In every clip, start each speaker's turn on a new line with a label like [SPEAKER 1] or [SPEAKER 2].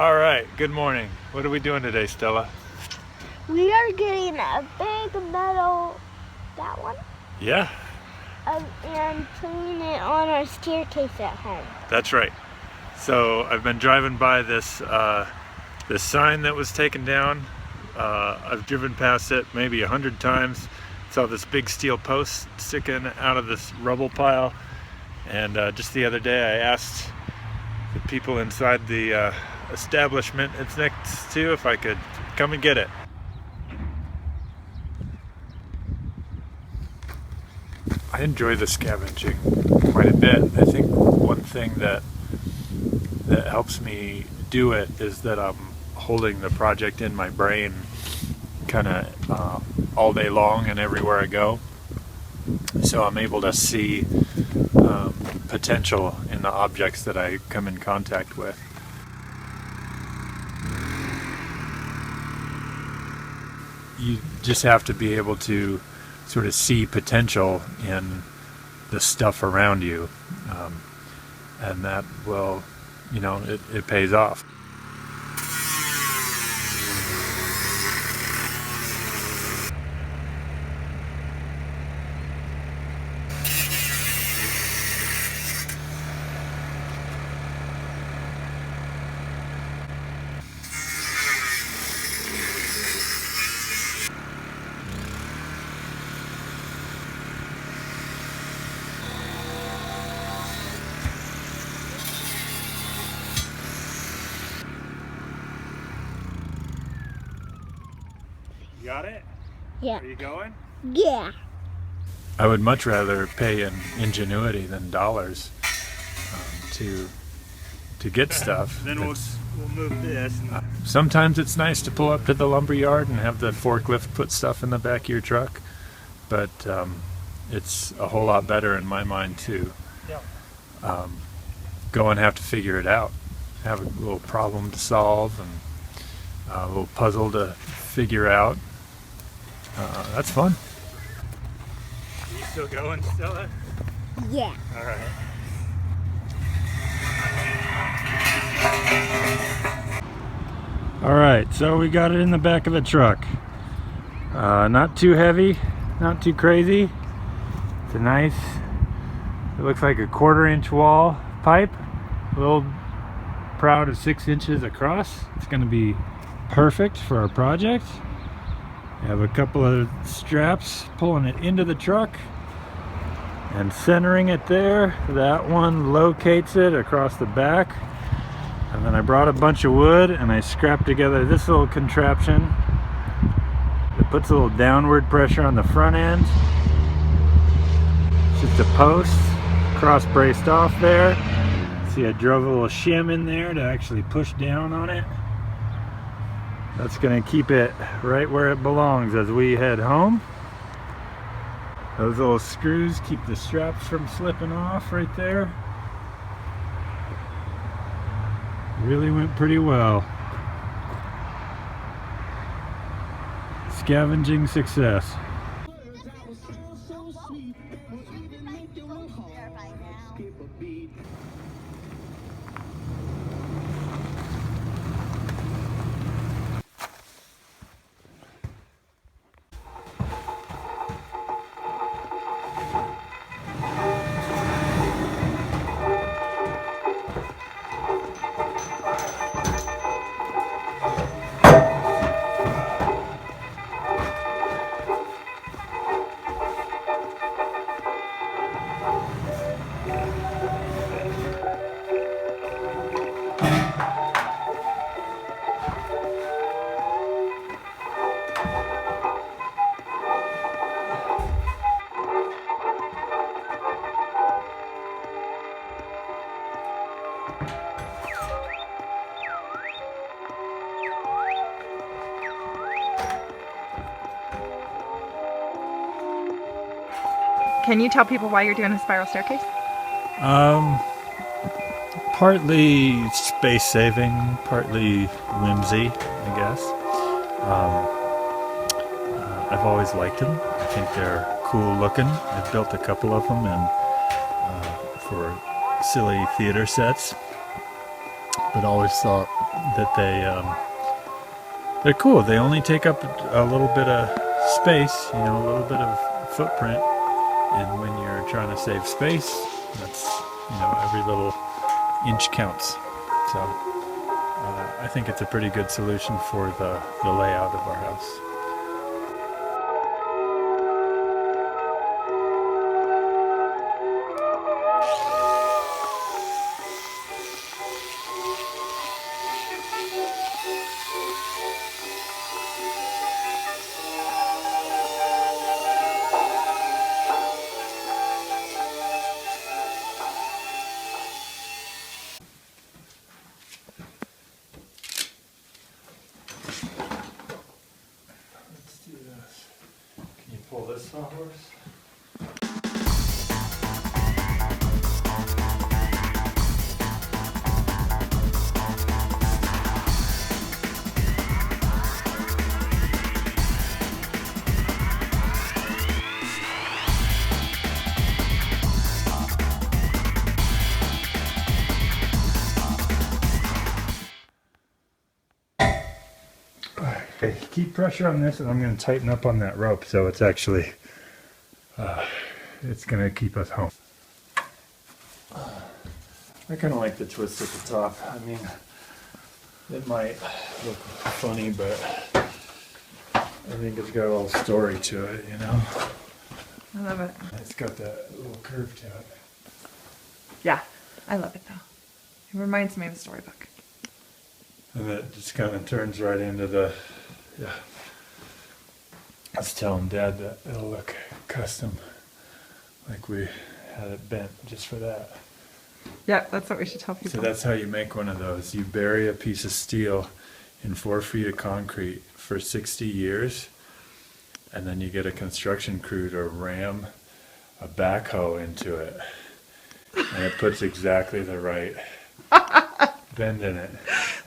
[SPEAKER 1] All right, good morning. What are we doing today, Stella?
[SPEAKER 2] We are getting a big metal, that one,
[SPEAKER 1] Yeah,
[SPEAKER 2] and putting it on our staircase at home.
[SPEAKER 1] that's right. So I've been driving by this this sign that was taken down. I've driven past it maybe 100 times. Saw this big steel post sticking out of this rubble pile, and just the other day I asked the people inside the establishment it's next to if I could come and get it. I enjoy the scavenging quite a bit. I think one thing that helps me do it is that I'm holding the project in my brain kind of all day long and everywhere I go. So I'm able to see potential in the objects that I come in contact with. You just have to be able to sort of see potential in the stuff around you, and that will, it pays off. You got it?
[SPEAKER 2] Yeah.
[SPEAKER 1] Are you going?
[SPEAKER 2] Yeah.
[SPEAKER 1] I would much rather pay in ingenuity than dollars to get stuff.
[SPEAKER 3] Then we'll move this.
[SPEAKER 1] Sometimes it's nice to pull up to the lumber yard and have the forklift put stuff in the back of your truck, but it's a whole lot better in my mind to go and have to figure it out, have a little problem to solve and a little puzzle to figure out. That's fun.
[SPEAKER 3] Are you still going, Stella?
[SPEAKER 2] Yeah.
[SPEAKER 3] All right.
[SPEAKER 1] All right, so we got it in the back of the truck. Not too heavy, not too crazy. It's a nice, it looks like a 1/4-inch wall pipe. A little proud of 6 inches across. It's gonna be perfect for our project. We have a couple of straps pulling it into the truck and centering it there. That one locates it across the back. And then I brought a bunch of wood and I scrapped together this little contraption that puts a little downward pressure on the front end. It's just a post, cross braced off there. See, I drove a little shim in there to actually push down on it. That's gonna keep it right where it belongs as we head home. Those little screws keep the straps from slipping off right there. Really went pretty well. Scavenging success.
[SPEAKER 4] Can you tell people why you're doing a spiral staircase?
[SPEAKER 1] Partly space saving, partly whimsy, I guess. I've always liked them. I think they're cool looking. I've built a couple of them and for silly theater sets. but always thought that they're cool. They only take up a little bit of space, you know, a little bit of footprint. And when you're trying to save space, that's, you know, every little inch counts. So I think it's a pretty good solution for the layout of our house. Can you pull this sawhorse? Okay, keep pressure on this, and I'm going to tighten up on that rope so it's actually it's going to keep us home. I kind of like the twist at the top. I mean, it might look funny, but I think it's got a little story to it, you know?
[SPEAKER 4] I love it.
[SPEAKER 1] It's got that little curve to it.
[SPEAKER 4] Yeah, I love it though. It reminds me of a storybook.
[SPEAKER 1] And it just kind of turns right into the, yeah. I was telling Dad that it'll look custom, like we had it bent just for that.
[SPEAKER 4] Yeah, that's what we should tell people.
[SPEAKER 1] So that's how you make one of those. You bury a piece of steel in 4 feet of concrete for 60 years, and then you get a construction crew to ram a backhoe into it. And it puts exactly the right bend in it.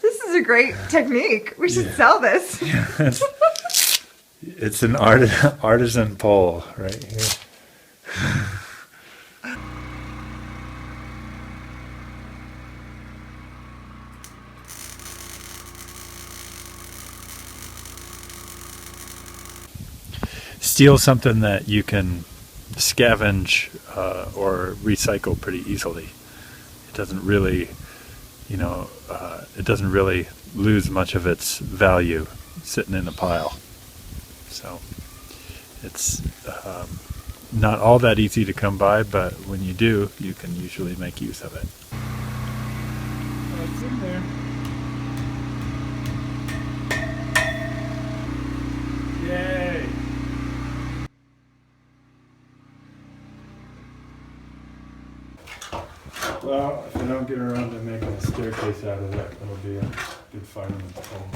[SPEAKER 4] This is a great technique. We should sell this.
[SPEAKER 1] Yeah, it's an artisan pole right here. Steel's something that you can scavenge or recycle pretty easily. It doesn't really, you know, it doesn't really lose much of its value sitting in a pile. So it's not all that easy to come by, but when you do, you can usually make use of it. It's in there. Yay! Well, if I don't get around to making a staircase out of it, it'll be a good fireman's pole.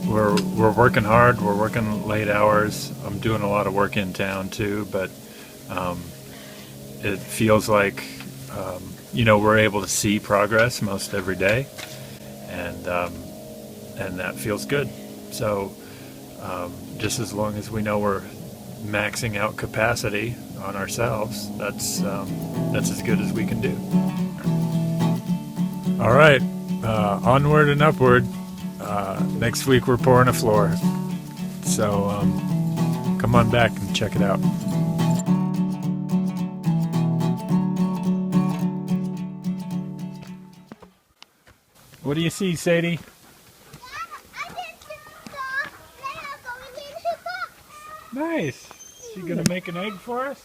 [SPEAKER 1] We're working hard. We're working late hours. I'm doing a lot of work in town too, but it feels like you know, we're able to see progress most every day, and that feels good. So just as long as we know we're maxing out capacity on ourselves, that's as good as we can do. All right, onward and upward. Next week we're pouring a floor, so come on back and check it out. What do you see, Sadie? Nice. She gonna make an egg for us?